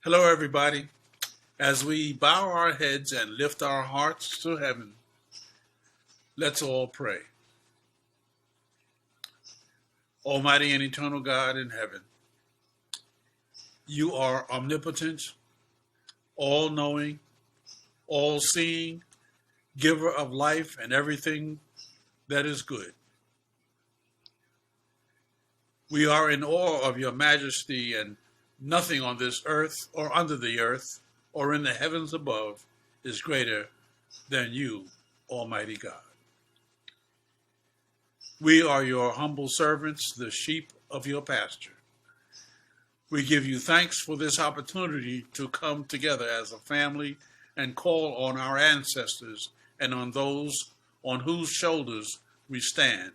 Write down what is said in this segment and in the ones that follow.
Hello, everybody. As we bow our heads and lift our hearts to heaven, let's all pray. Almighty and eternal God in heaven, you are omnipotent, all knowing, all seeing, giver of life and everything that is good. We are in awe of your majesty, and nothing on this earth or under the earth or in the heavens above is greater than you, Almighty God. We are your humble servants, the sheep of your pasture. We give you thanks for this opportunity to come together as a family and call on our ancestors and on those on whose shoulders we stand,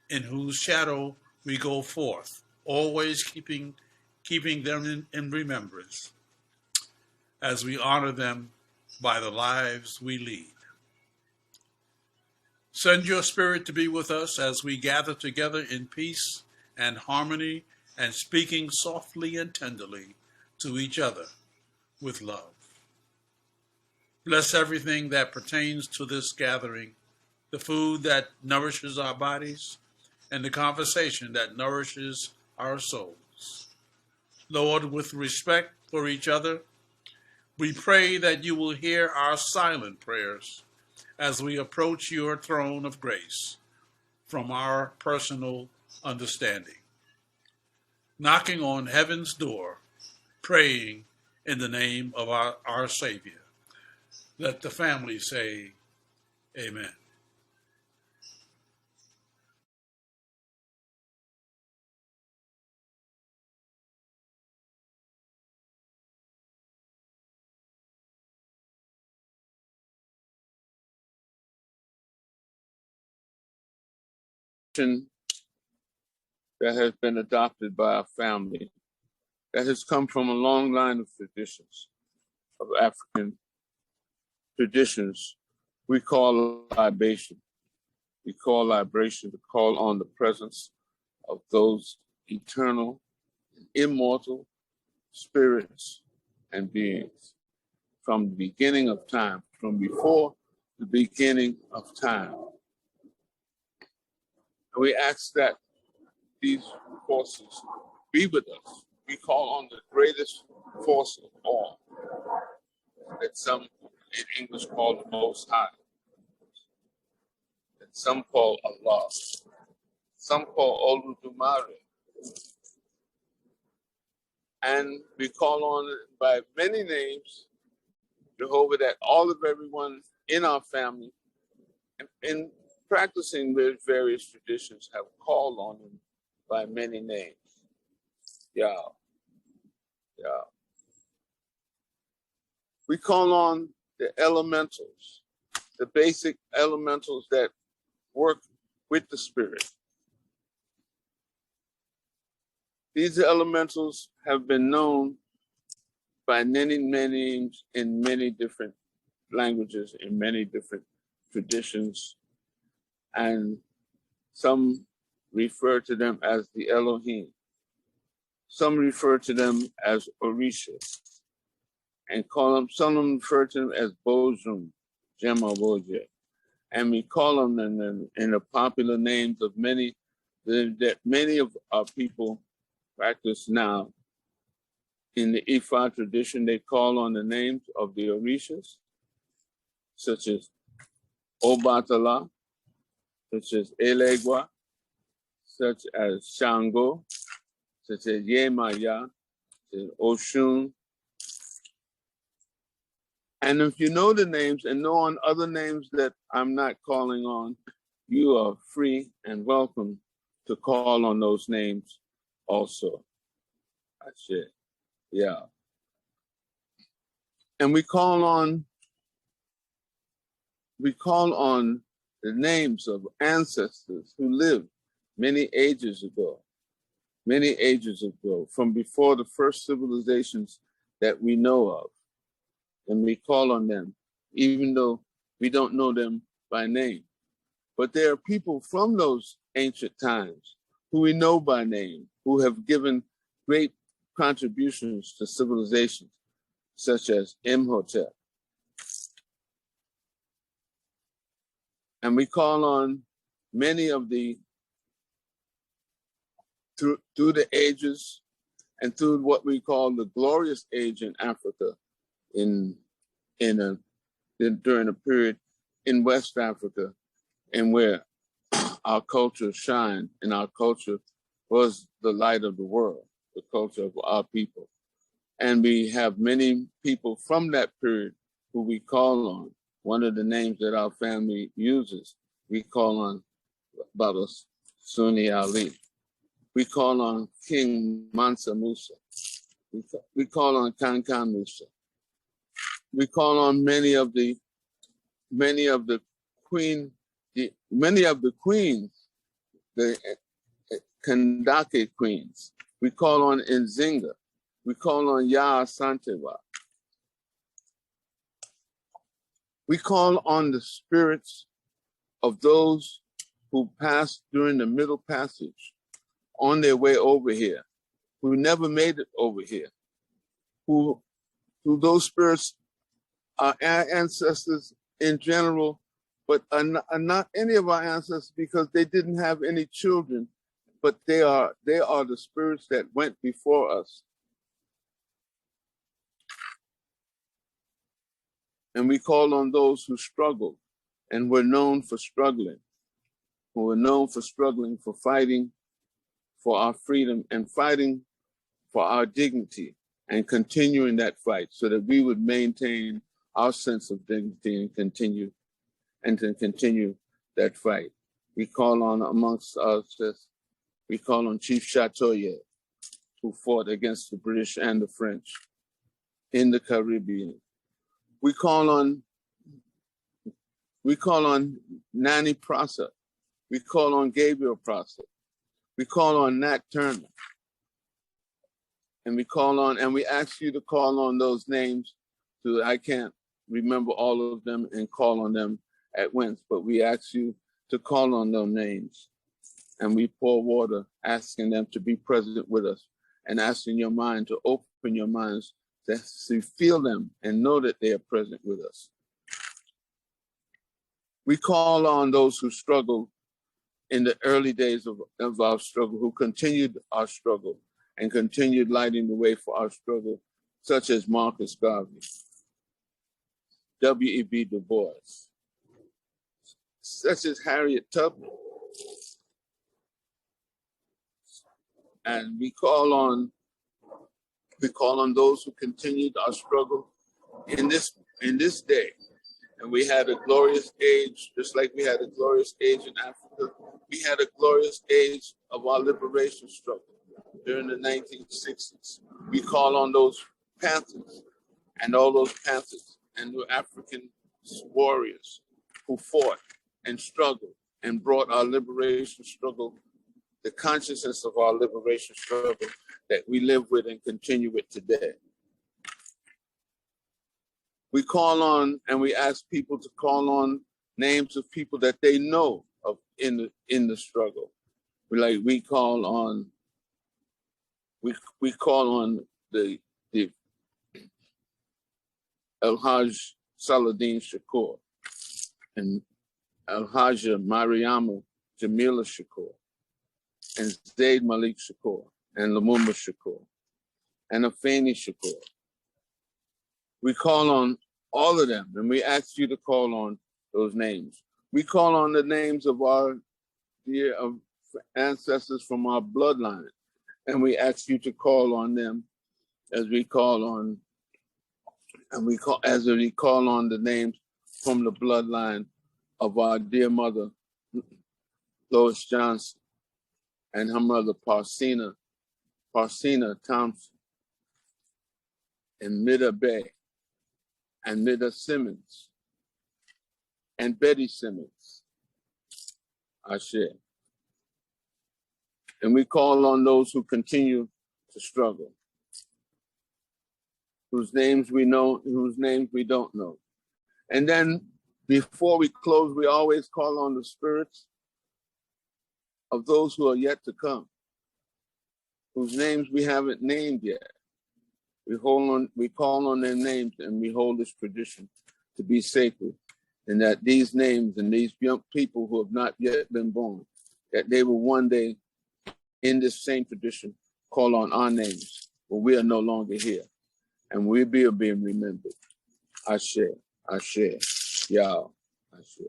in whose shadow we go forth, always keeping them in remembrance as we honor them by the lives we lead. Send your spirit to be with us as we gather together in peace and harmony and speaking softly and tenderly to each other with love. Bless everything that pertains to this gathering, the food that nourishes our bodies and the conversation that nourishes our souls. Lord, with respect for each other, we pray that you will hear our silent prayers as we approach your throne of grace from our personal understanding, knocking on heaven's door, praying in the name of our Savior. Let the family say, Amen. That has been adopted by our family, that has come from a long line of traditions, of African traditions. We call libation. We call libation to call on the presence of those eternal, immortal spirits and beings from the beginning of time, from before the beginning of time. And we ask that these forces be with us. We call on the greatest force of all, that some in English call the Most High, that some call Allah, some call Oludumare, and we call on it by many names, Jehovah, that all of everyone in our family, in practicing the various traditions, have called on him by many names. Yeah. We call on the elementals, the basic elementals that work with the spirit. These elementals have been known by many names in many different languages, in many different traditions, and some refer to them as the Elohim. Some refer to them as Orisha, and some of them refer to them as Bojum, Jema Boje. And we call them in the popular names of many, that many of our people practice now. In the Ifa tradition, they call on the names of the Orishas, such as Obatala, such as Elegua, such as Shango, such as Yemaya, such as Oshun. And if you know the names and know on other names that I'm not calling on, you are free and welcome to call on those names also. That's it. Yeah. And we call on the names of ancestors who lived many ages ago, from before the first civilizations that we know of. And we call on them, even though we don't know them by name. But there are people from those ancient times who we know by name, who have given great contributions to civilizations such as Imhotep. And we call on many of the, through the ages and through what we call the glorious age in Africa during a period in West Africa, and where our culture shined, and our culture was the light of the world, the culture of our people. And we have many people from that period who we call on. One of the names that our family uses, we call on Baba Sunni Ali. We call on King Mansa Musa. We call on Kankan Musa. We call on many of the queens, the Kandake queens. We call on Nzinga. We call on Ya Santewa. We call on the spirits of those who passed during the Middle Passage on their way over here, who never made it over here, who those spirits are our ancestors in general, but are not any of our ancestors because they didn't have any children, but they are the spirits that went before us. And we call on those who struggled and were known for struggling, who were known for struggling, for fighting for our freedom and fighting for our dignity and continuing that fight so that we would maintain our sense of dignity and continue that fight. We call on, amongst us, we call on Chief Chatoye, who fought against the British and the French in the Caribbean. We call on Nani Prasa. We call on Gabriel Prasa. We call on Nat Turner. And we ask you to call on those names. I can't remember all of them and call on them at once, but we ask you to call on those names. And we pour water, asking them to be present with us and asking your mind to open your minds to feel them and know that they are present with us. We call on those who struggled in the early days of our struggle, who continued our struggle and continued lighting the way for our struggle, such as Marcus Garvey, W.E.B. Du Bois, such as Harriet Tubman. And we call on those who continued our struggle in this day. And we had a glorious age, just like we had a glorious age in Africa. We had a glorious age of our liberation struggle during the 1960s. We call on those Panthers and all those Panthers and the African warriors who fought and struggled and brought our liberation struggle, the consciousness of our liberation struggle that we live with and continue with today. We call on and we ask people to call on names of people that they know of in the struggle. We call on the El-Hajj Saladin Shakur and El-Hajja Mariama Jamila Shakur and Zaid Malik Shakur and Lumumba Shakur and Afeni Shakur. We call on all of them, and we ask you to call on those names. We call on the names of our dear ancestors from our bloodline, and we ask you to call on them as we call on the names from the bloodline of our dear mother, Lois Johnson, and her mother, Parsina Thompson, and Mida Bay, and Mida Simmons, and Betty Simmons, Ashe. And we call on those who continue to struggle, whose names we know, whose names we don't know. And then before we close, we always call on the spirits of those who are yet to come. whose names we haven't named yet. We call on their names, and we hold this tradition to be sacred, and that these names and these young people who have not yet been born, that they will one day, in this same tradition, call on our names when we are no longer here, and we be being remembered. Ashe, Ashe, Yah, Ashe.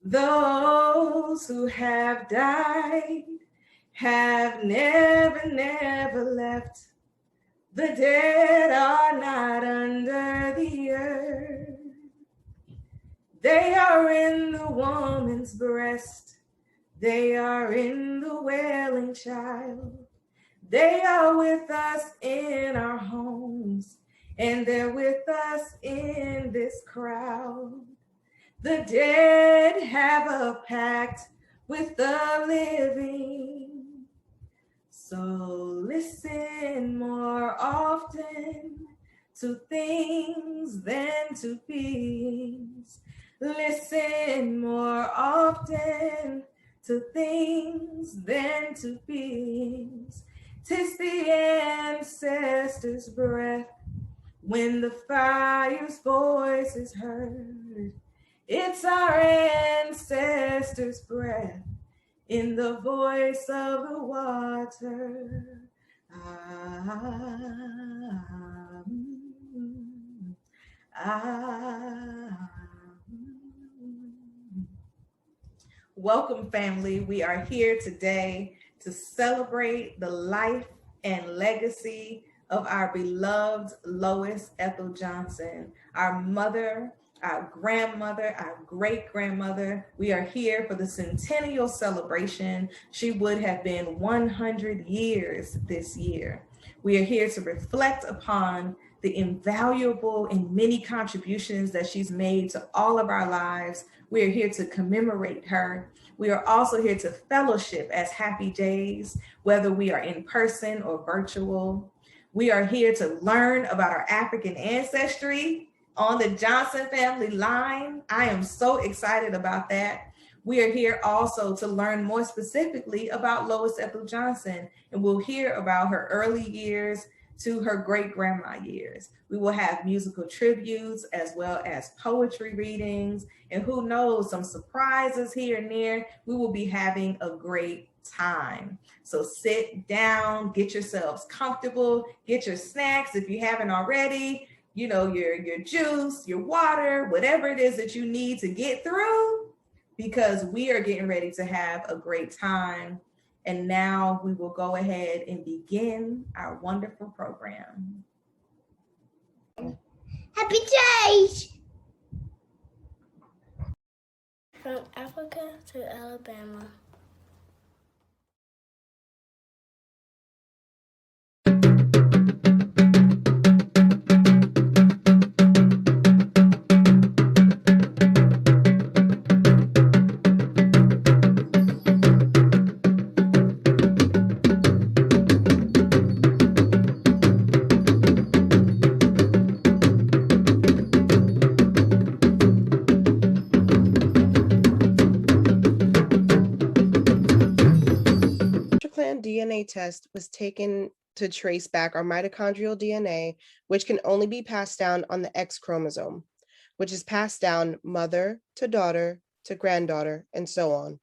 Those who have died have never, never left. The dead are not under the earth. They are in the woman's breast. They are in the wailing child. They are with us in our homes, and they're with us in this crowd. The dead have a pact with the living. So listen more often to things than to beings. Listen more often to things than to beings. 'Tis the ancestors' breath when the fire's voice is heard. It's our ancestors' breath in the voice of the water. Welcome, family. We are here today to celebrate the life and legacy of our beloved Lois Ethel Johnson, our mother, our grandmother, our great-grandmother. We are here for the Centennial celebration. She would have been 100 years this year. We are here to reflect upon the invaluable and many contributions that she's made to all of our lives. We are here to commemorate her. We are also here to fellowship as Happy Jays, whether we are in person or virtual. We are here to learn about our African ancestry on the Johnson family line. I am so excited about that. We are here also to learn more specifically about Lois Ethel Johnson, and we'll hear about her early years to her great-grandma years. We will have musical tributes as well as poetry readings, and who knows, some surprises here and there. We will be having a great time. So sit down, get yourselves comfortable, get your snacks if you haven't already, you know, your juice, your water, whatever it is that you need to get through, because we are getting ready to have a great time. And now we will go ahead and begin our wonderful program. Happy Days! From Africa to Alabama. DNA test was taken to trace back our mitochondrial DNA, which can only be passed down on the X chromosome, which is passed down mother to daughter to granddaughter, and so on.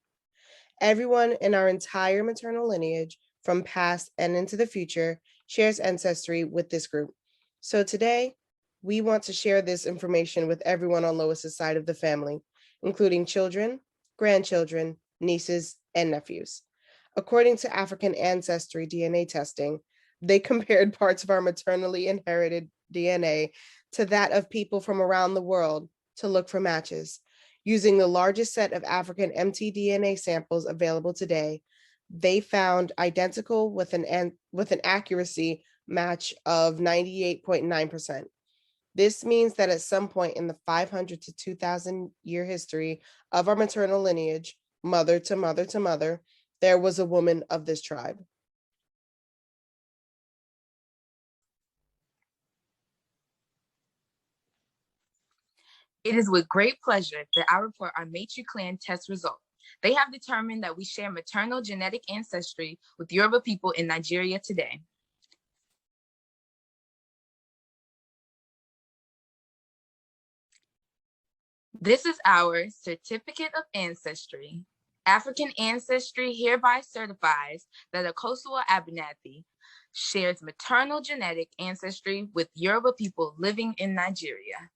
Everyone in our entire maternal lineage, from past and into the future, shares ancestry with this group. So today, we want to share this information with everyone on Lois's side of the family, including children, grandchildren, nieces, and nephews. According to African Ancestry DNA testing, they compared parts of our maternally inherited DNA to that of people from around the world to look for matches. Using the largest set of African mtDNA samples available today, they found identical with an accuracy match of 98.9%. This means that at some point in the 500 to 2000 year history of our maternal lineage, mother to mother to mother, there was a woman of this tribe. It is with great pleasure that I report our matriarchal test result. They have determined that we share maternal genetic ancestry with Yoruba people in Nigeria today. This is our certificate of ancestry. African Ancestry hereby certifies that Akosua Abernathy shares maternal genetic ancestry with Yoruba people living in Nigeria.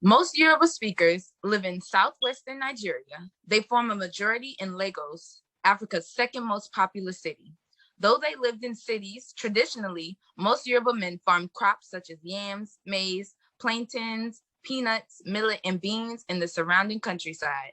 Most Yoruba speakers live in southwestern Nigeria. They form a majority in Lagos, Africa's second most populous city. Though they lived in cities, traditionally, most Yoruba men farmed crops such as yams, maize, plantains, peanuts, millet, and beans in the surrounding countryside.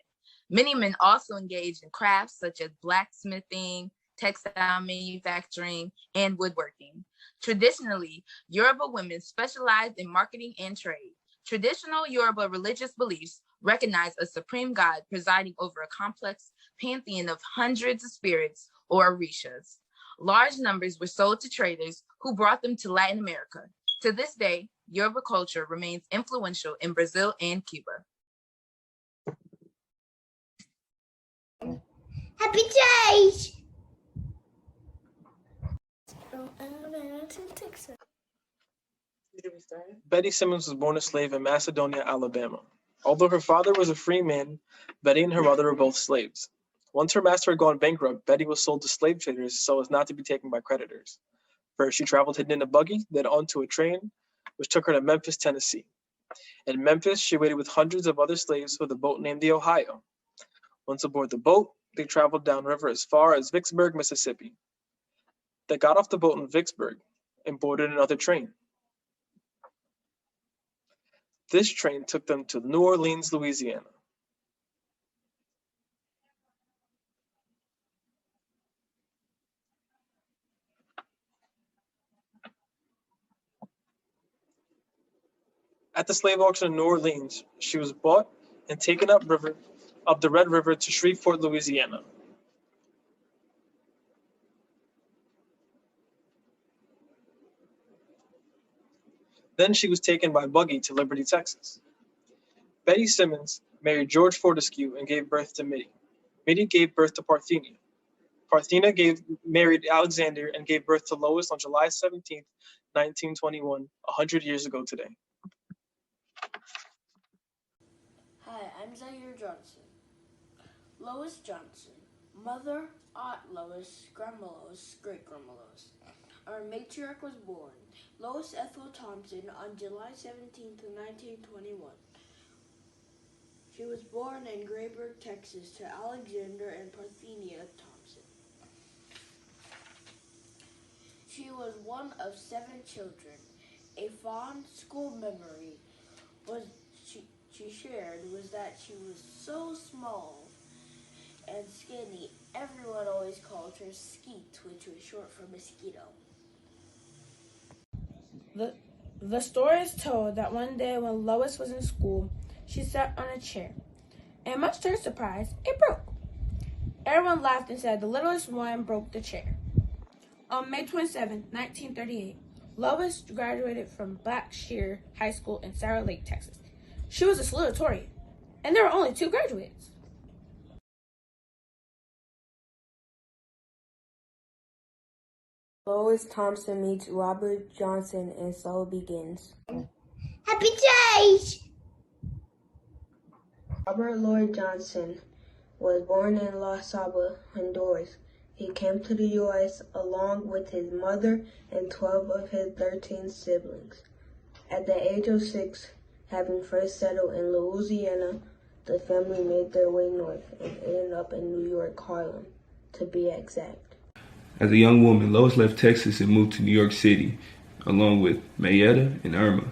Many men also engaged in crafts such as blacksmithing, textile manufacturing, and woodworking. Traditionally, Yoruba women specialized in marketing and trade. Traditional Yoruba religious beliefs recognize a supreme god presiding over a complex pantheon of hundreds of spirits or orishas. Large numbers were sold to traders who brought them to Latin America. To this day, Yoruba culture remains influential in Brazil and Cuba. Happy days! From Alabama to Texas. Betty Simmons was born a slave in Macedonia, Alabama. Although her father was a free man, Betty and her mother were both slaves. Once her master had gone bankrupt, Betty was sold to slave traders so as not to be taken by creditors. First, she traveled hidden in a buggy, then onto a train, which took her to Memphis, Tennessee. In Memphis, she waited with hundreds of other slaves with a boat named the Ohio. Once aboard the boat, they traveled downriver as far as Vicksburg, Mississippi. They got off the boat in Vicksburg and boarded another train. This train took them to New Orleans, Louisiana. At the slave auction in New Orleans, she was bought and taken up the Red River to Shreveport, Louisiana. Then she was taken by buggy to Liberty, Texas. Betty Simmons married George Fortescue and gave birth to Mittie. Mittie gave birth to Parthenia. Parthenia married Alexander and gave birth to Lois on July 17th, 1921, 100 years ago today. Hi, I'm Zaire Johnson. Lois Johnson, mother, Aunt Lois, Grandma Lois, great-grandma Lois. Our matriarch was born, Lois Ethel Thompson, on July 17th, 1921. She was born in Grayburg, Texas, to Alexander and Parthenia Thompson. She was one of 7 children. A fond school memory she shared was that she was so small and skinny, everyone always called her Skeet, which was short for mosquito. The story is told that one day when Lois was in school, she sat on a chair, and much to her surprise, it broke. Everyone laughed and said the littlest one broke the chair. On May 27, 1938, Lois graduated from Blackshear High School in Sour Lake, Texas. She was a salutatorian, and there were only 2 graduates. Lois Thompson meets Robert Johnson, and so begins. Happy days! Robert Lloyd Johnson was born in La Saba, Honduras. He came to the U.S. along with his mother and 12 of his 13 siblings. At the age of 6, having first settled in Louisiana, the family made their way north and ended up in New York, Harlem, to be exact. As a young woman, Lois left Texas and moved to New York City, along with Mayetta and Irma.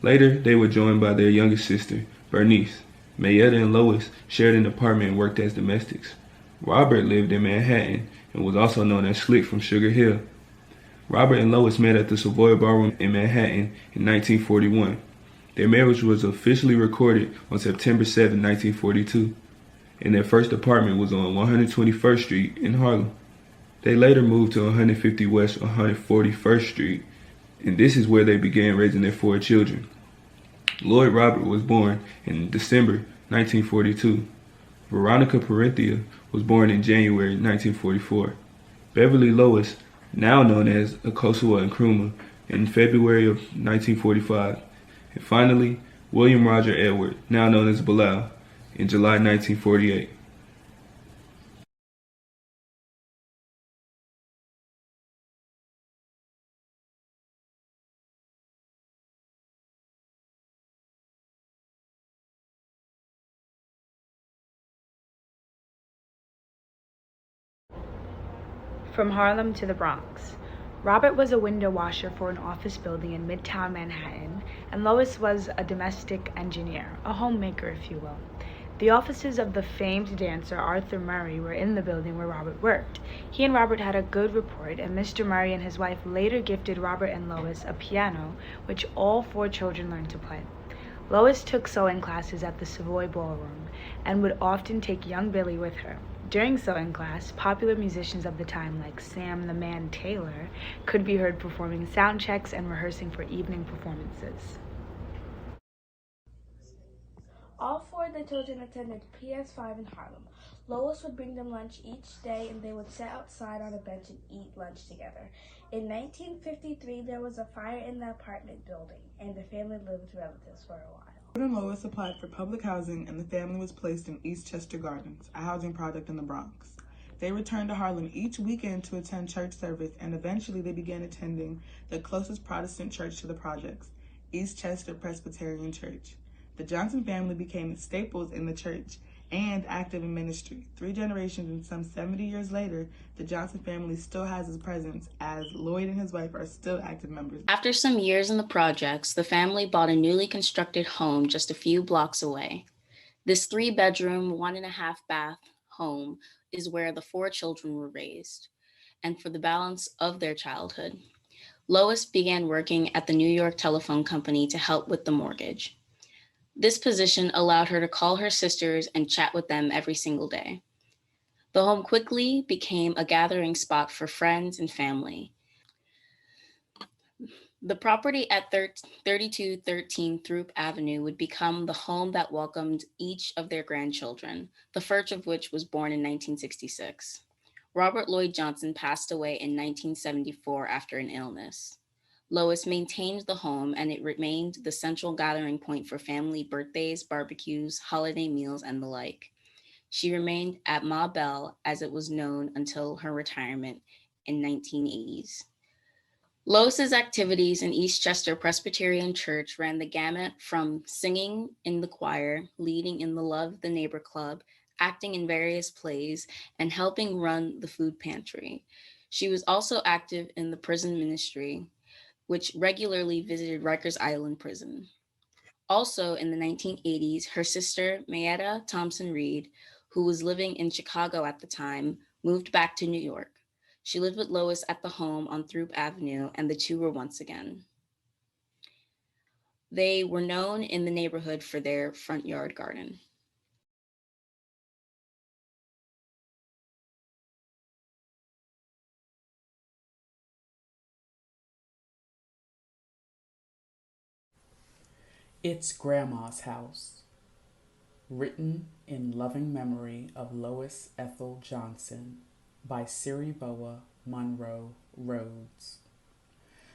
Later, they were joined by their youngest sister, Bernice. Mayetta and Lois shared an apartment and worked as domestics. Robert lived in Manhattan and was also known as Slick from Sugar Hill. Robert and Lois met at the Savoy Ballroom in Manhattan in 1941. Their marriage was officially recorded on September 7, 1942, and their first apartment was on 121st Street in Harlem. They later moved to 150 West 141st Street, and this is where they began raising their 4 children. Lloyd Robert was born in December 1942. Veronica Parenthea was born in January 1944. Beverly Lois, now known as Akosua Nkrumah, in February of 1945. And finally, William Roger Edward, now known as Bilal, in July 1948. From Harlem to the Bronx. Robert was a window washer for an office building in Midtown Manhattan, and Lois was a domestic engineer, a homemaker, if you will. The offices of the famed dancer Arthur Murray were in the building where Robert worked. He and Robert had a good rapport, and Mr. Murray and his wife later gifted Robert and Lois a piano, which all 4 children learned to play. Lois took sewing classes at the Savoy Ballroom and would often take young Billy with her. During sewing class, popular musicians of the time like Sam the Man Taylor could be heard performing sound checks and rehearsing for evening performances. All 4 of the children attended PS5 in Harlem. Lois would bring them lunch each day, and they would sit outside on a bench and eat lunch together. In 1953, there was a fire in the apartment building, and the family lived with relatives for a while. Robert and Lois applied for public housing, and the family was placed in Eastchester Gardens, a housing project in the Bronx. They returned to Harlem each weekend to attend church service, and eventually they began attending the closest Protestant church to the projects, Eastchester Presbyterian Church. The Johnson family became staples in the church and active in ministry. 3 generations and some 70 years later, the Johnson family still has its presence, as Lloyd and his wife are still active members. After some years in the projects, the family bought a newly constructed home just a few blocks away. This 3-bedroom, 1.5 bath home is where the 4 children were raised, and for the balance of their childhood. Lois began working at the New York Telephone Company to help with the mortgage. This position allowed her to call her sisters and chat with them every single day. The home quickly became a gathering spot for friends and family. The property at 3213 Throop Avenue would become the home that welcomed each of their grandchildren, the first of which was born in 1966. Robert Lloyd Johnson passed away in 1974 after an illness. Lois maintained the home, and it remained the central gathering point for family birthdays, barbecues, holiday meals, and the like. She remained at Ma Bell, as it was known, until her retirement in 1980s. Lois's activities in Eastchester Presbyterian Church ran the gamut from singing in the choir, leading in the Love the Neighbor Club, acting in various plays, and helping run the food pantry. She was also active in the prison ministry, which regularly visited Rikers Island Prison. Also in the 1980s, her sister, Mayetta Thompson Reed, who was living in Chicago at the time, moved back to New York. She lived with Lois at the home on Throop Avenue, and the 2 were once again. They were known in the neighborhood for their front yard garden. It's Grandma's House, written in loving memory of Lois Ethel Johnson by Siriboa Monroe Rhodes.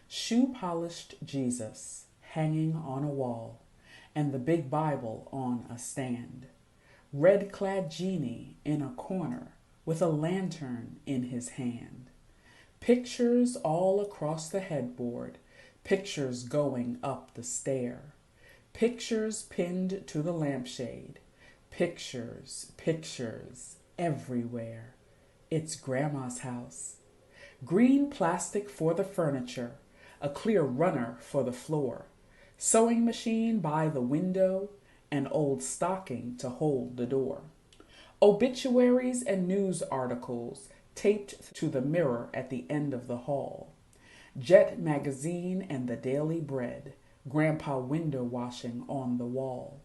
Shoe-polished Jesus hanging on a wall, and the big Bible on a stand. Red-clad genie in a corner with a lantern in his hand. Pictures all across the headboard, pictures going up the stair. Pictures pinned to the lampshade, pictures, pictures everywhere. It's Grandma's house. Green plastic for the furniture, a clear runner for the floor, sewing machine by the window, an old stocking to hold the door. Obituaries and news articles taped to the mirror at the end of the hall. Jet magazine and the Daily Bread, grandpa window washing on the wall.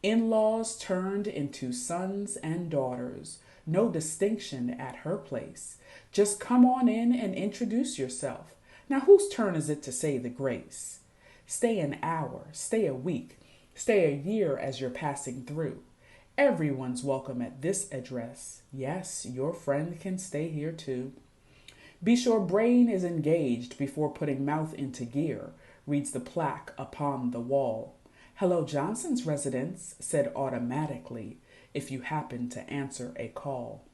In-laws turned into sons and daughters, no distinction at her place. Just come on in and introduce yourself. Now whose turn is it to say the grace? Stay an hour, stay a week, stay a year as you're passing through. Everyone's welcome at this address. Yes, your friend can stay here too. Be sure brain is engaged before putting mouth into gear, reads the plaque upon the wall. Hello, Johnson's residence, said automatically, if you happen to answer a call.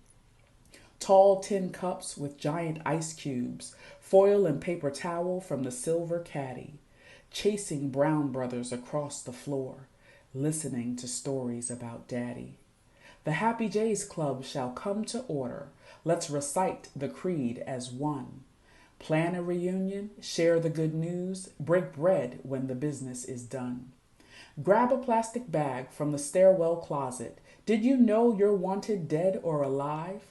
Tall tin cups with giant ice cubes, foil and paper towel from the silver caddy, chasing Brown brothers across the floor, listening to stories about Daddy. The Happy Jays Club shall come to order. Let's recite the creed as one. Plan a reunion, share the good news, break bread when the business is done. Grab a plastic bag from the stairwell closet. Did you know you're wanted dead or alive?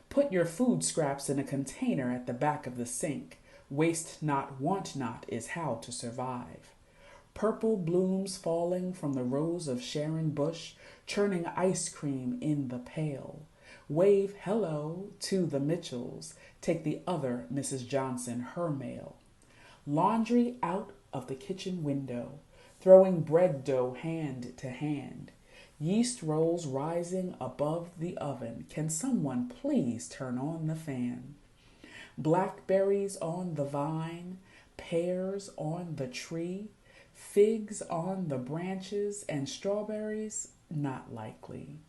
Put your food scraps in a container at the back of the sink. Waste not, want not is how to survive. Purple blooms falling from the rows of Sharon bush, churning ice cream in the pail. Wave hello to the Mitchells. Take the other Mrs. Johnson her mail. Laundry out of the kitchen window, throwing bread dough hand to hand. Yeast rolls rising above the oven. Can someone please turn on the fan? Blackberries on the vine, pears on the tree, figs on the branches, and strawberries not likely.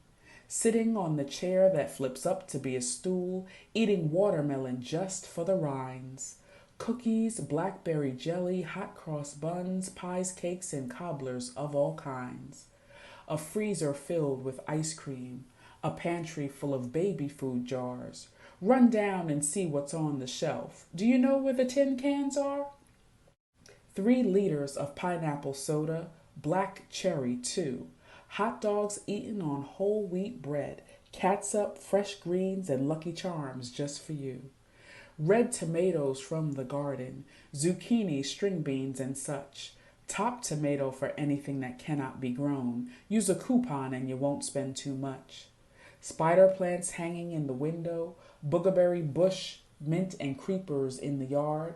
Sitting on the chair that flips up to be a stool, eating watermelon just for the rinds. Cookies, blackberry jelly, hot cross buns, pies, cakes, and cobblers of all kinds. A freezer filled with ice cream, a pantry full of baby food jars. Run down and see what's on the shelf. Do you know where the tin cans are? 3 liters of pineapple soda, black cherry too. Hot dogs eaten on whole wheat bread, catsup, fresh greens, and Lucky Charms just for you. Red tomatoes from the garden, zucchini, string beans, and such. Top tomato for anything that cannot be grown. Use a coupon and you won't spend too much. Spider plants hanging in the window, boogleberry bush, mint and creepers in the yard.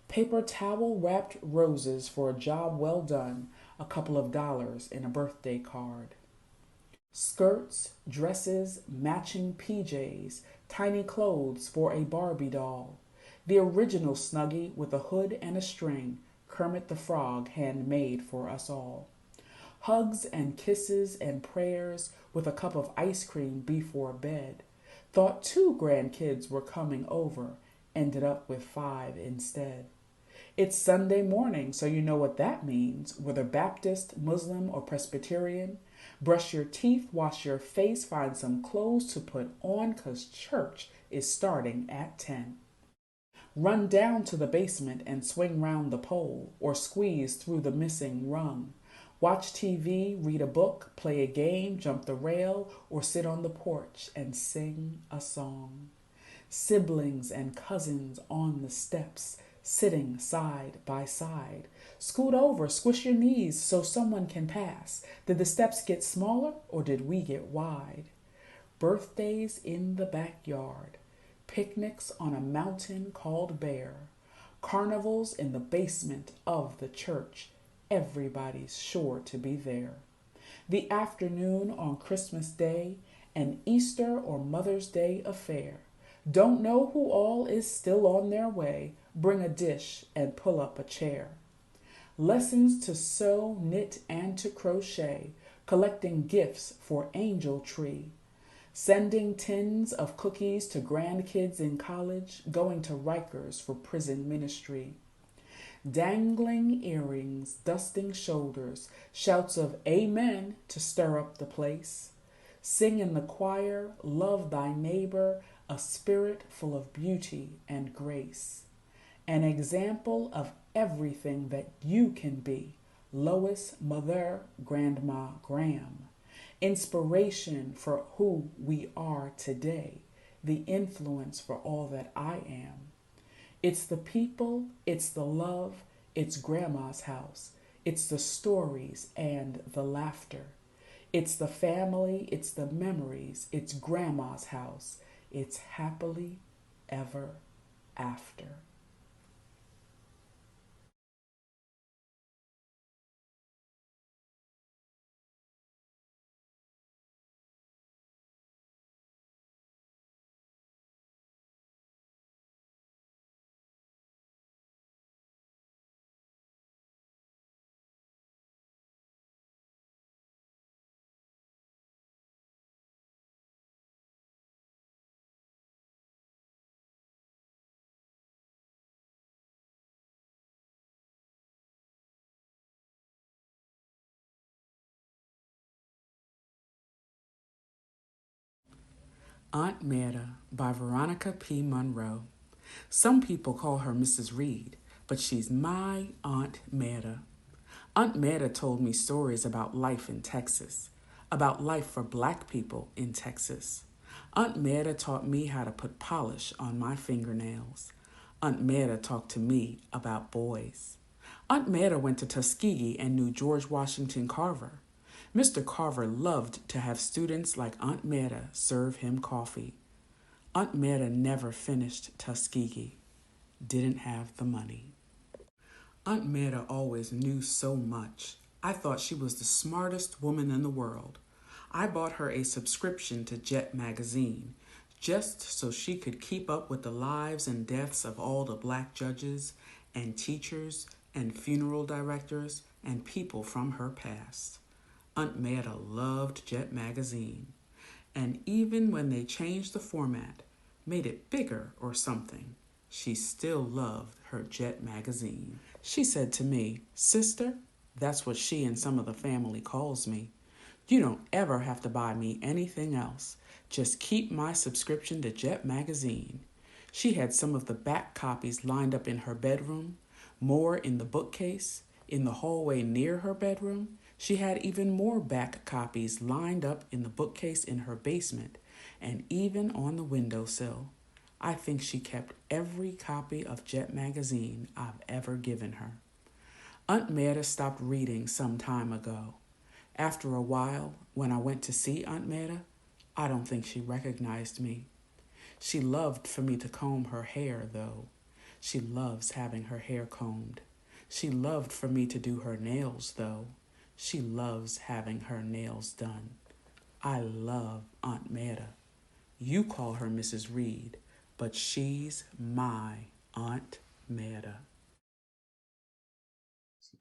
Paper towel wrapped roses for a job well done, a couple of dollars in a birthday card. Skirts, dresses, matching PJs, tiny clothes for a Barbie doll. The original Snuggie with a hood and a string, Kermit the Frog handmade for us all. Hugs and kisses and prayers with a cup of ice cream before bed. Thought 2 grandkids were coming over, ended up with 5 instead. It's Sunday morning, so you know what that means, whether Baptist, Muslim, or Presbyterian. Brush your teeth, wash your face, find some clothes to put on, 'cause church is starting at 10. Run down to the basement and swing round the pole, or squeeze through the missing rung. Watch TV, read a book, play a game, jump the rail, or sit on the porch and sing a song. Siblings and cousins on the steps, sitting side by side. Scoot over, squish your knees so someone can pass. Did the steps get smaller or did we get wide? Birthdays in the backyard. Picnics on a mountain called Bear. Carnivals in the basement of the church. Everybody's sure to be there. The afternoon on Christmas Day, an Easter or Mother's Day affair. Don't know who all is still on their way. Bring a dish and pull up a chair. Lessons to sew, knit, and to crochet. Collecting gifts for Angel Tree. Sending tins of cookies to grandkids in college. Going to Rikers for prison ministry. Dangling earrings, dusting shoulders. Shouts of amen to stir up the place. Sing in the choir, love thy neighbor, a spirit full of beauty and grace. An example of everything that you can be, Lois, Mother, Grandma, Graham. inspiration for who we are today, the influence for all that I am. It's the people, it's the love, it's grandma's house, it's the stories and the laughter. It's the family, it's the memories, it's grandma's house, it's happily ever after. Aunt Meta by Veronica P. Monroe. Some people call her Mrs. Reed, but she's my Aunt Meta. Aunt Meta told me stories about life in Texas, about life for Black people in Texas. Aunt Meta taught me how to put polish on my fingernails. Aunt Meta talked to me about boys. Aunt Meta went to Tuskegee and knew George Washington Carver. Mr. Carver loved to have students like Aunt Meta serve him coffee. Aunt Meta never finished Tuskegee, didn't have the money. Aunt Meta always knew so much. I thought she was the smartest woman in the world. I bought her a subscription to Jet magazine, just so she could keep up with the lives and deaths of all the Black judges and teachers and funeral directors and people from her past. Aunt Meta loved Jet magazine. And even when they changed the format, made it bigger or something, she still loved her Jet magazine. She said to me, "Sister," that's what she and some of the family calls me, "you don't ever have to buy me anything else. Just keep my subscription to Jet magazine." She had some of the back copies lined up in her bedroom, more in the bookcase, in the hallway near her bedroom. She had even more back copies lined up in the bookcase in her basement and even on the windowsill. I think she kept every copy of Jet magazine I've ever given her. Aunt Meta stopped reading some time ago. After a while, when I went to see Aunt Meta, I don't think she recognized me. She loved for me to comb her hair, though. She loves having her hair combed. She loved for me to do her nails, though. She loves having her nails done. I love Aunt Meta. You call her Mrs. Reed, but she's my Aunt Meta.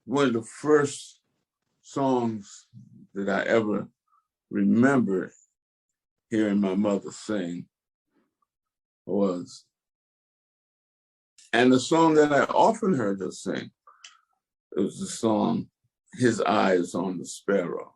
One of the first songs that I ever remember hearing my mother sing was, and the song that I often heard her sing, it was the song, "His Eyes on the Sparrow."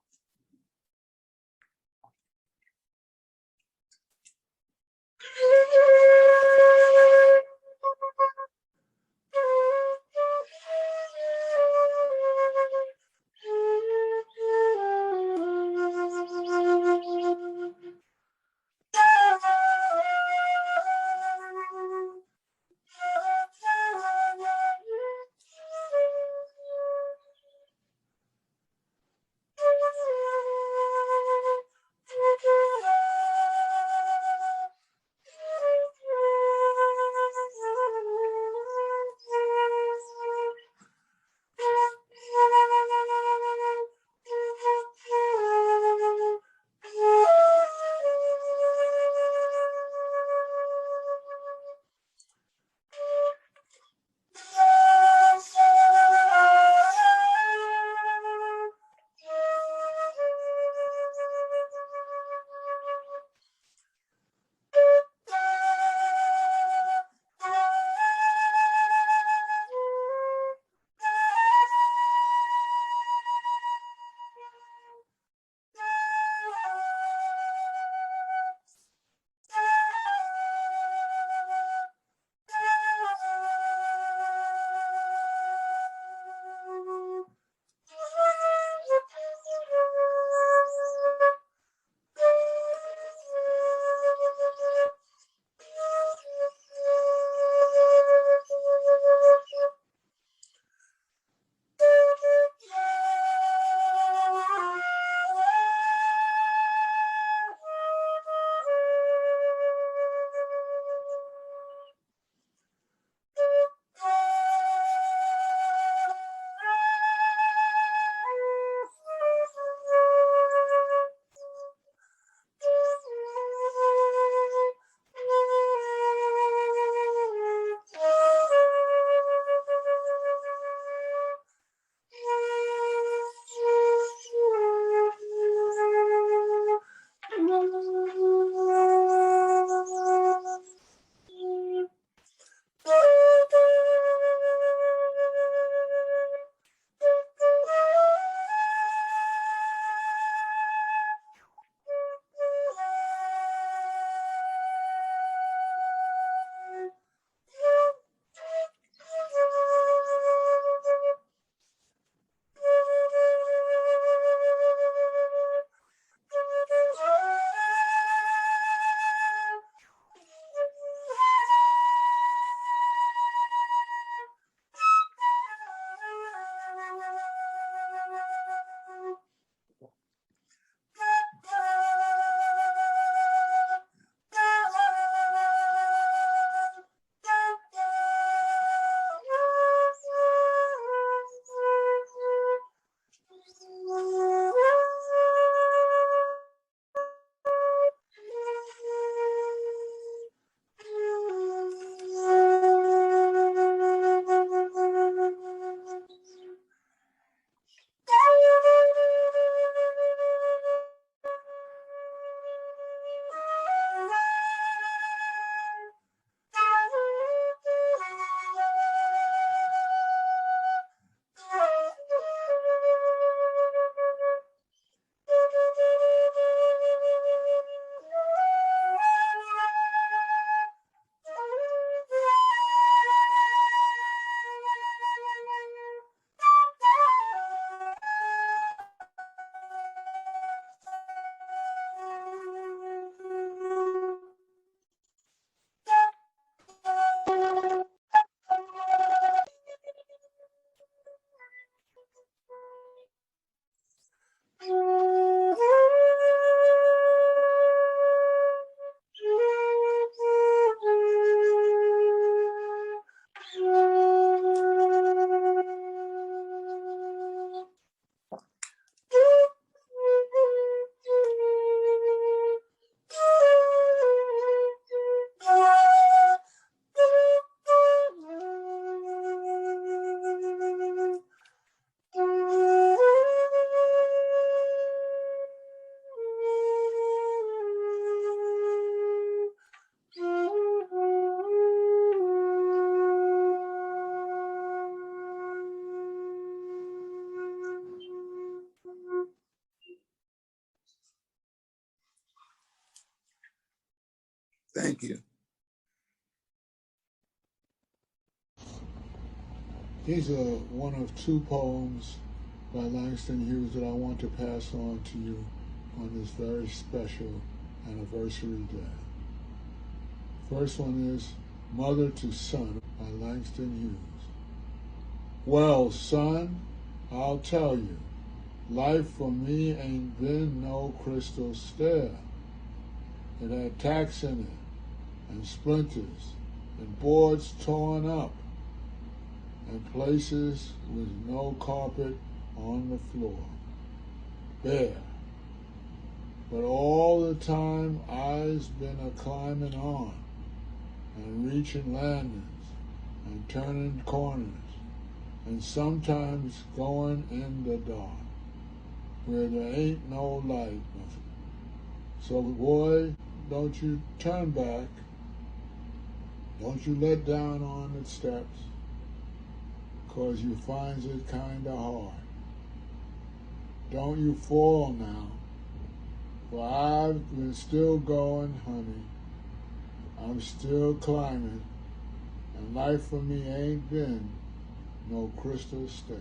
Thank you. These are one of two poems by Langston Hughes that I want to pass on to you on this very special anniversary day. First one is Mother to Son by Langston Hughes. Well, son, I'll tell you, life for me ain't been no crystal stair. It had tacks in it, and splinters, and boards torn up, and places with no carpet on the floor. Bare. But all the time I's been a climbing on, and reaching landings, and turning corners, and sometimes going in the dark, where there ain't no light. So boy, don't you turn back. Don't you let down on the steps, 'cause you finds it kinda hard. Don't you fall now, for I've been still going, honey. I'm still climbing, and life for me ain't been no crystal stair.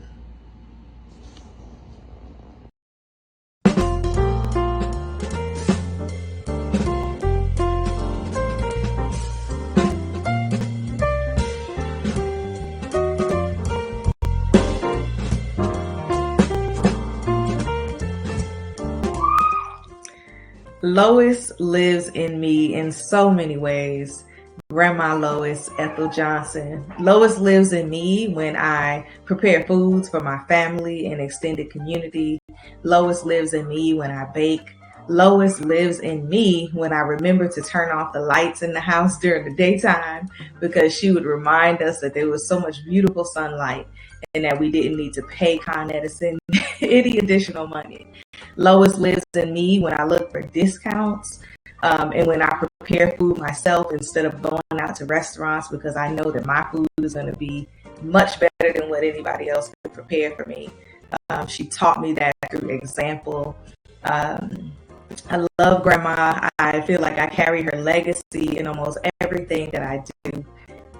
Lois lives in me in so many ways. Grandma Lois Ethel Johnson. Lois lives in me when I prepare foods for my family and extended community. Lois lives in me when I bake. Lois lives in me when I remember to turn off the lights in the house during the daytime, because she would remind us that there was so much beautiful sunlight and that we didn't need to pay Con Edison any additional money. Lois lives in me when I look for discounts and when I prepare food myself instead of going out to restaurants, because I know that my food is going to be much better than what anybody else could prepare for me. She taught me that through example. I love Grandma. I feel like I carry her legacy in almost everything that I do.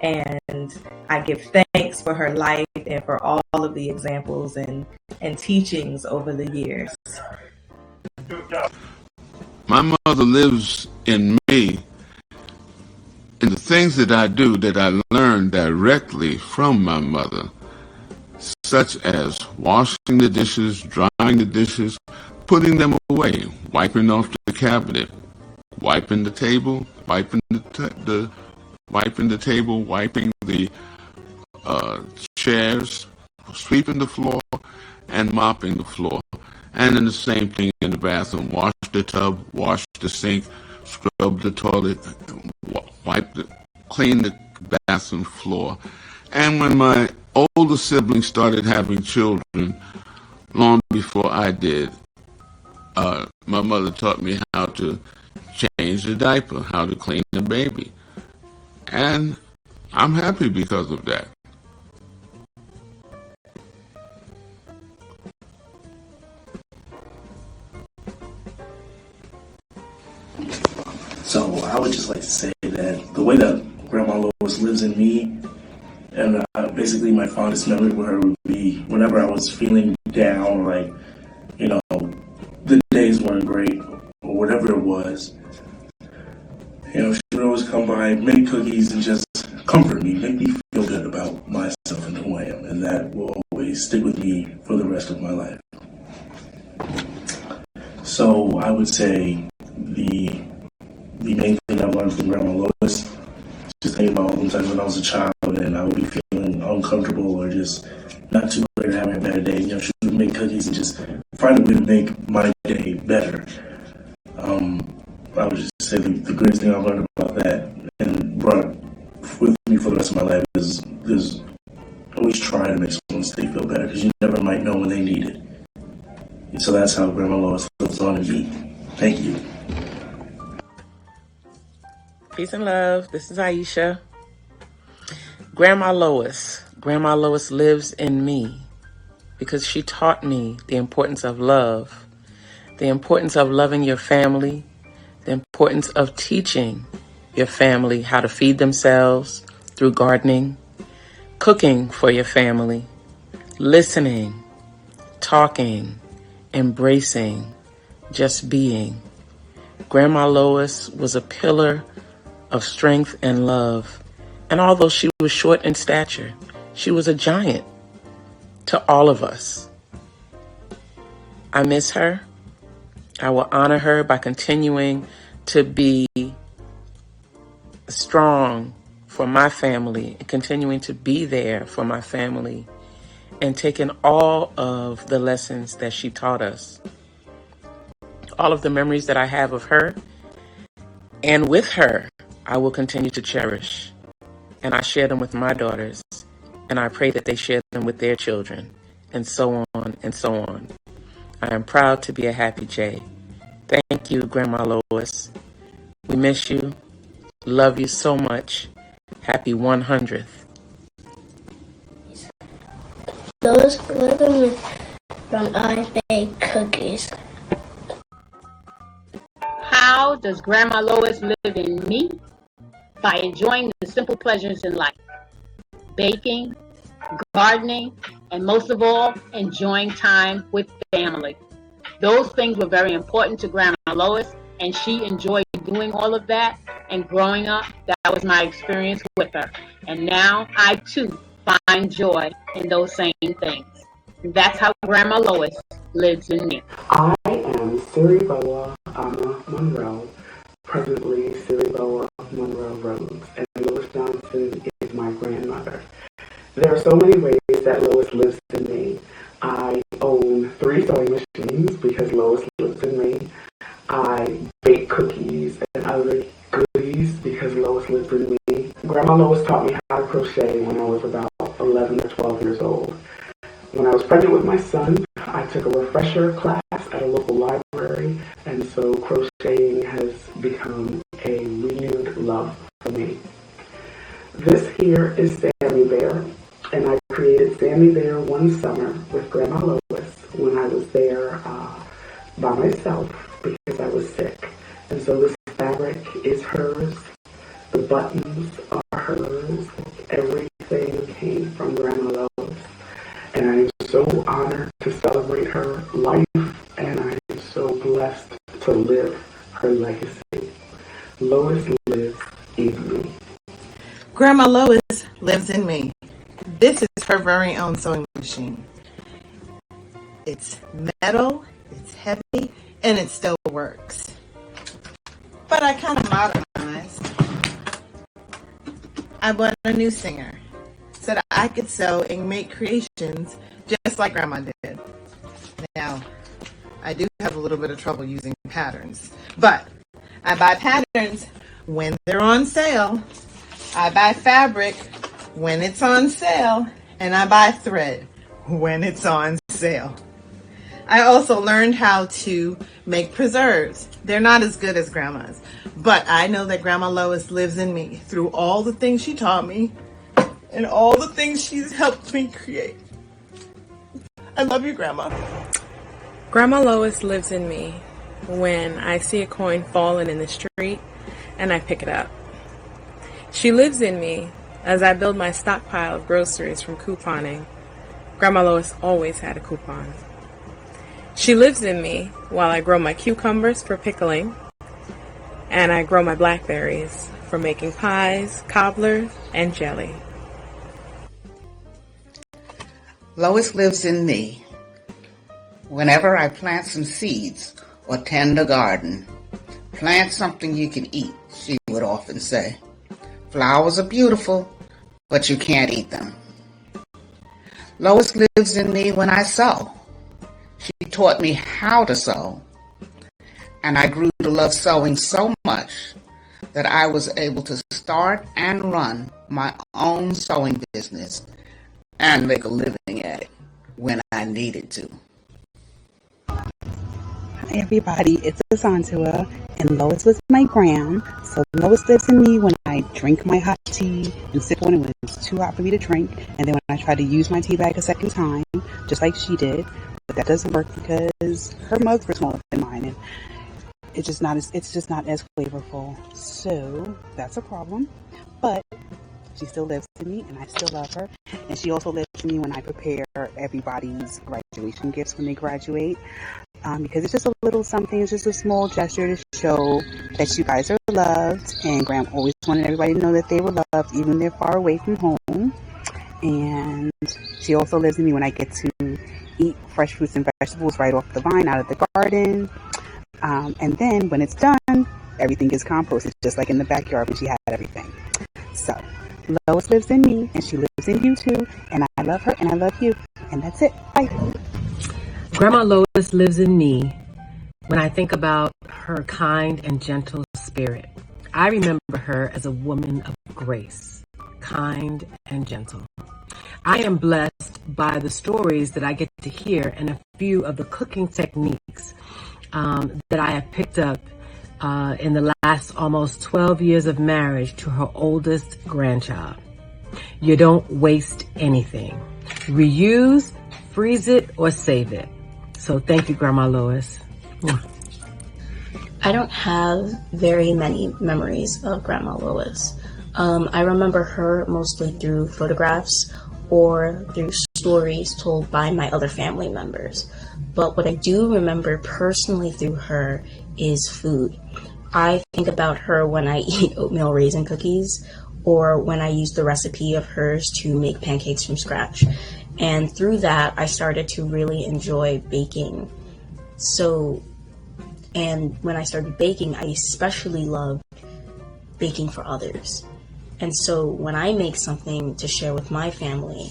And I give thanks for her life and for all of the examples and teachings over the years. My mother lives in me in the things that I do that I learned directly from my mother, such as washing the dishes, drying the dishes, putting them away, wiping off the cabinet, wiping the table, wiping the table, wiping the chairs, sweeping the floor, and mopping the floor. And then the same thing in the bathroom. Wash the tub, wash the sink, scrub the toilet, clean the bathroom floor. And when my older siblings started having children, long before I did, my mother taught me how to change the diaper, how to clean the baby. And I'm happy because of that. So I would just like to say that the way that Grandma Lois lives in me, and basically my fondest memory with her would be whenever I was feeling down, like, you know, the days weren't great, or whatever it was. You know, she would always come by, make cookies, and just comfort me, make me feel good about myself and who I am, and that will always stick with me for the rest of my life. So I would say the main thing I've learned from Grandma Lois, just thinking about all the times when I was a child and I would be feeling uncomfortable or just not too great or having a bad day. You know, she would make cookies and just find a way to make my day better. I would just say the greatest thing I've learned about that and brought with me for the rest of my life is always try to make someone's day feel better, because you never might know when they need it. And so that's how Grandma Lois lives on in me. Thank you. Peace and love. This is Aisha. Grandma Lois. Grandma Lois lives in me because she taught me the importance of love, the importance of loving your family, the importance of teaching your family how to feed themselves through gardening, cooking for your family, listening, talking, embracing, just being. Grandma Lois was a pillar of strength and love. And although she was short in stature, she was a giant to all of us. I miss her. I will honor her by continuing to be strong for my family, and continuing to be there for my family, and taking all of the lessons that she taught us. All of the memories that I have of her and with her, I will continue to cherish. And I share them with my daughters, and I pray that they share them with their children, and so on and so on. I am proud to be a Happy J. Thank you, Grandma Lois. We miss you. Love you so much. Happy 100th. Those living from I bake cookies. How does Grandma Lois live in me? By enjoying the simple pleasures in life. Baking, gardening, and most of all, enjoying time with family. Those things were very important to Grandma Lois, and she enjoyed doing all of that. And growing up, that was my experience with her. And now I too find joy in those same things. That's how Grandma Lois lives in me. I am Siriboa Ama Monroe, presently Siriboa Monroe Rhodes, and Lois Johnson is my grandmother. There are so many ways that Lois lives in me. I own 3 sewing machines because Lois lives in me. I bake cookies and other goodies because Lois lives in me. Grandma Lois taught me how to crochet when I was about 11 or 12 years old. When I was pregnant with my son, I took a refresher class at a local library, and so crocheting has become a renewed love for me. This here is Sammy Bear, and I created Sammy Bear one summer with Grandma Lois when I was there by myself because I was sick. And so this fabric is hers, the buttons are hers, everything came from Grandma Lois. And I am so honored to celebrate her life, and I am so blessed to live her legacy. Lois lives in me. Grandma Lois lives in me. This is her very own sewing machine. It's metal, it's heavy, and it still works. But I kind of modernized. I bought a new singer so that I could sew and make creations just like Grandma did. Now, I do have a little bit of trouble using patterns, but I buy patterns when they're on sale. I buy fabric when it's on sale, and I buy thread when it's on sale. I also learned how to make preserves. They're not as good as Grandma's, but I know that Grandma Lois lives in me through all the things she taught me and all the things she's helped me create. I love you, Grandma. Grandma Lois lives in me when I see a coin falling in the street and I pick it up. She lives in me as I build my stockpile of groceries from couponing. Grandma Lois always had a coupon. She lives in me while I grow my cucumbers for pickling, and I grow my blackberries for making pies, cobblers, and jelly. Lois lives in me. Whenever I plant some seeds or tend a garden, plant something you can eat, she would often say. Flowers are beautiful, but you can't eat them. Lois lives in me when I sew. She taught me how to sew, and I grew to love sewing so much that I was able to start and run my own sewing business and make a living at it when I needed to. Hi everybody, it's Asantua, and Lois was my gram. So Lois lives in me when I drink my hot tea and sip on it when it's too hot for me to drink, and then when I try to use my tea bag a second time, just like she did, but that doesn't work because her mugs were smaller than mine, and it's just not as flavorful. So that's a problem. But she still lives in me, and I still love her. And she also lives in me when I prepare everybody's graduation gifts when they graduate. Because it's just a little something, it's just a small gesture to show that you guys are loved. And Graham always wanted everybody to know that they were loved, even when they're far away from home. And she also lives in me when I get to eat fresh fruits and vegetables right off the vine out of the garden. And then when it's done, everything is composted, just like in the backyard when she had everything. So Lois lives in me, and she lives in you too. And I love her, and I love you. And that's it. Bye. Grandma Lois lives in me when I think about her kind and gentle spirit. I remember her as a woman of grace, kind and gentle. I am blessed by the stories that I get to hear and a few of the cooking techniques that I have picked up in the last almost 12 years of marriage to her oldest grandchild. You don't waste anything. Reuse, freeze it, or save it. So thank you, Grandma Lois. I don't have very many memories of Grandma Lois. I remember her mostly through photographs or through stories told by my other family members. But what I do remember personally through her is food. I think about her when I eat oatmeal raisin cookies or when I use the recipe of hers to make pancakes from scratch. And through that, I started to really enjoy baking. And when I started baking, I especially loved baking for others. And so when I make something to share with my family,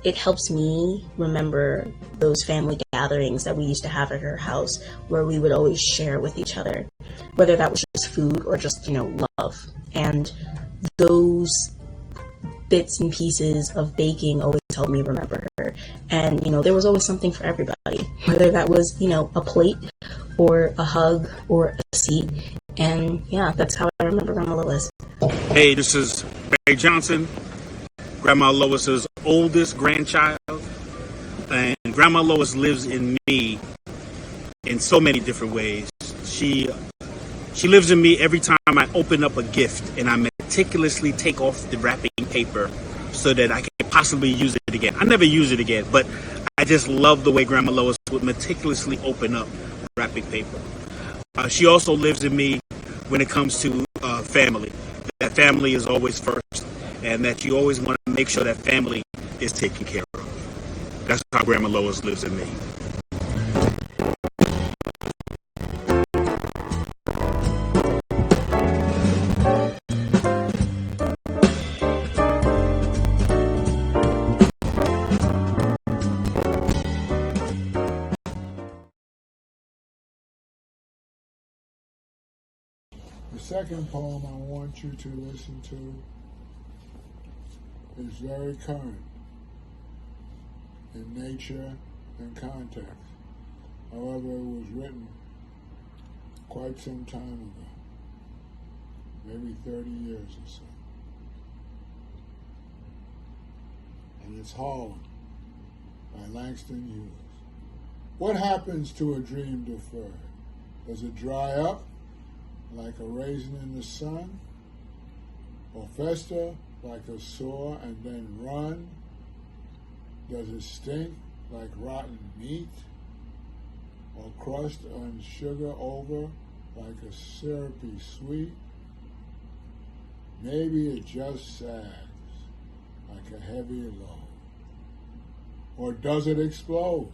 it helps me remember those family gatherings that we used to have at her house where we would always share with each other, whether that was just food or just, love. And those bits and pieces of baking always helped me remember her. And, there was always something for everybody, whether that was, a plate or a hug or a seat. And yeah, that's how I remember Grandma Lois. Hey, this is Lois Johnson, Grandma Lois's oldest grandchild. And Grandma Lois lives in me in so many different ways. She lives in me every time I open up a gift and I meticulously take off the wrapping paper so that I can possibly use it again. I never use it again, but I just love the way Grandma Lois would meticulously open up wrapping paper. She also lives in me when it comes to family. That family is always first, and that you always want to make sure that family is taken care of. That's how Grandma Lois lives in me. The second poem I want you to listen to is very current in nature and context. However, it was written quite some time ago, maybe 30 years or so. And it's Harlem by Langston Hughes. What happens to a dream deferred? Does it dry up like a raisin in the sun, or fester like a sore and then run? Does it stink like rotten meat, or crust and sugar over like a syrupy sweet? Maybe it just sags like a heavy load. Or does it explode